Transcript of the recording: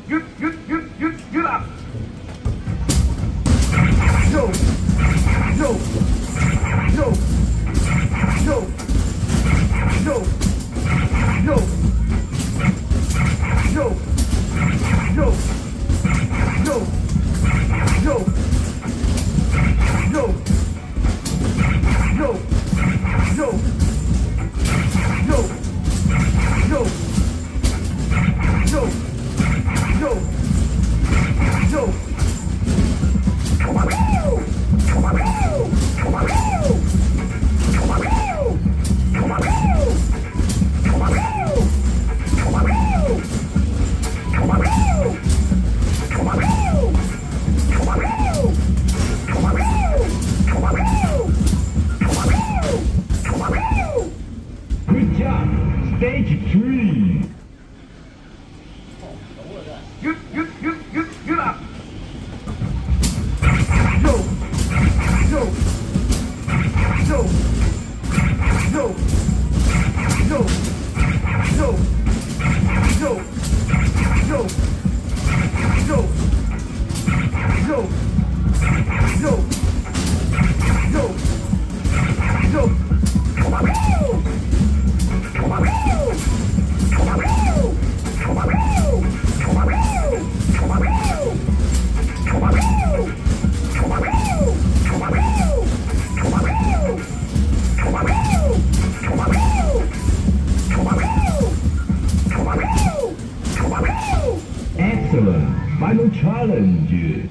Get up. Yo, yo, yo, yo, yo, yo, yo, yo, yo, yo, yo, yo, yo, yo, yo, yo, yo, yo. Good job. Stage 3. Get up. Yo, yo, yo, yo, yo, yo, yo, yo, yo, yo, yo, yo, yo. Excellent. Final challenge.